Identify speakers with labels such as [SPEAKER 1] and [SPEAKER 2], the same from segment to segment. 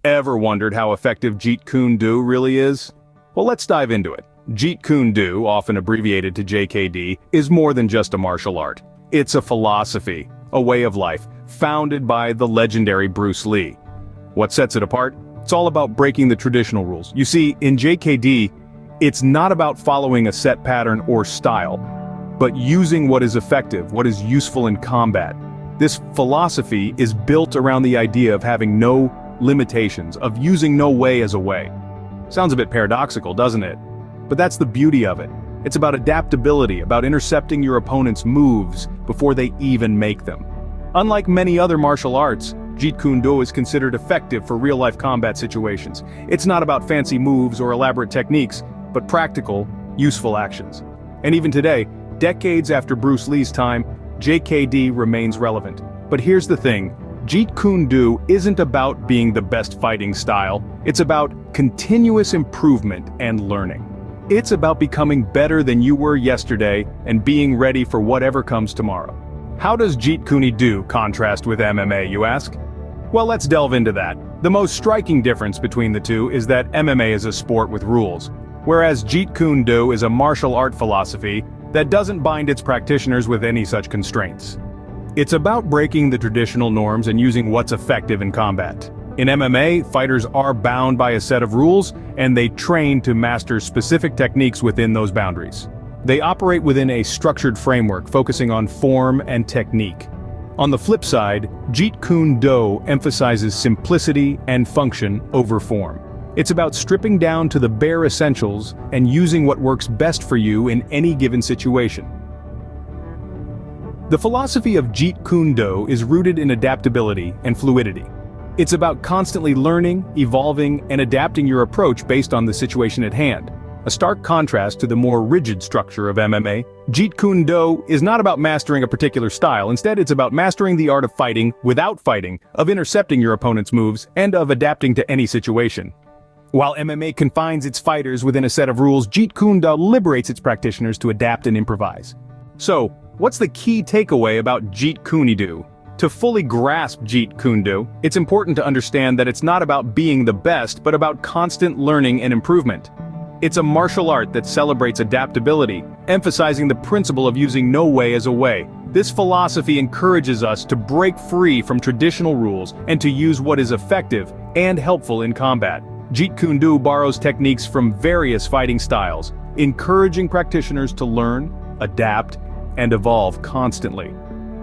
[SPEAKER 1] Ever wondered how effective Jeet Kune Do really is? Well, let's dive into it. Jeet Kune Do, often abbreviated to JKD, is more than just a martial art. It's a philosophy, a way of life, founded by the legendary Bruce Lee. What sets it apart? It's all about breaking the traditional rules. You see, in JKD, it's not about following a set pattern or style, but using what is effective, what is useful in combat. This philosophy is built around the idea of having no limitations, of using no way as a way. Sounds a bit paradoxical, doesn't it? But that's the beauty of it. It's about adaptability, about intercepting your opponent's moves before they even make them. Unlike many other martial arts, Jeet Kune Do is considered effective for real-life combat situations. It's not about fancy moves or elaborate techniques, but practical, useful actions. And even today, decades after Bruce Lee's time, JKD remains relevant. But here's the thing. Jeet Kune Do isn't about being the best fighting style, it's about continuous improvement and learning. It's about becoming better than you were yesterday and being ready for whatever comes tomorrow. How does Jeet Kune Do contrast with MMA, you ask? Well, let's delve into that. The most striking difference between the two is that MMA is a sport with rules, whereas Jeet Kune Do is a martial art philosophy that doesn't bind its practitioners with any such constraints. It's about breaking the traditional norms and using what's effective in combat. In MMA, fighters are bound by a set of rules, and they train to master specific techniques within those boundaries. They operate within a structured framework, focusing on form and technique. On the flip side, Jeet Kune Do emphasizes simplicity and function over form. It's about stripping down to the bare essentials and using what works best for you in any given situation. The philosophy of Jeet Kune Do is rooted in adaptability and fluidity. It's about constantly learning, evolving, and adapting your approach based on the situation at hand. A stark contrast to the more rigid structure of MMA, Jeet Kune Do is not about mastering a particular style. Instead, it's about mastering the art of fighting without fighting, of intercepting your opponent's moves, and of adapting to any situation. While MMA confines its fighters within a set of rules, Jeet Kune Do liberates its practitioners to adapt and improvise. So, what's the key takeaway about Jeet Kune Do? To fully grasp Jeet Kune Do, it's important to understand that it's not about being the best, but about constant learning and improvement. It's a martial art that celebrates adaptability, emphasizing the principle of using no way as a way. This philosophy encourages us to break free from traditional rules and to use what is effective and helpful in combat. Jeet Kune Do borrows techniques from various fighting styles, encouraging practitioners to learn, adapt, and evolve constantly.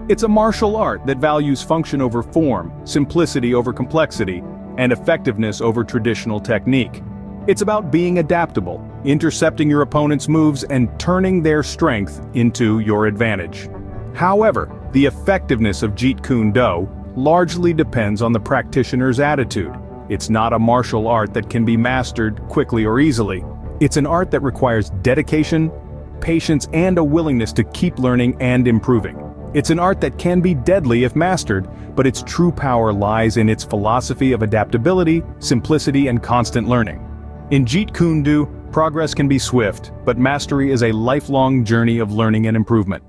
[SPEAKER 1] It's a martial art that values function over form, simplicity over complexity, and effectiveness over traditional technique. It's about being adaptable, intercepting your opponent's moves, and turning their strength into your advantage. However, the effectiveness of Jeet Kune Do largely depends on the practitioner's attitude. It's not a martial art that can be mastered quickly or easily. It's an art that requires dedication, patience, and a willingness to keep learning and improving. It's an art that can be deadly if mastered, but its true power lies in its philosophy of adaptability, simplicity, and constant learning. In Jeet Kune Do, progress can be swift, but mastery is a lifelong journey of learning and improvement.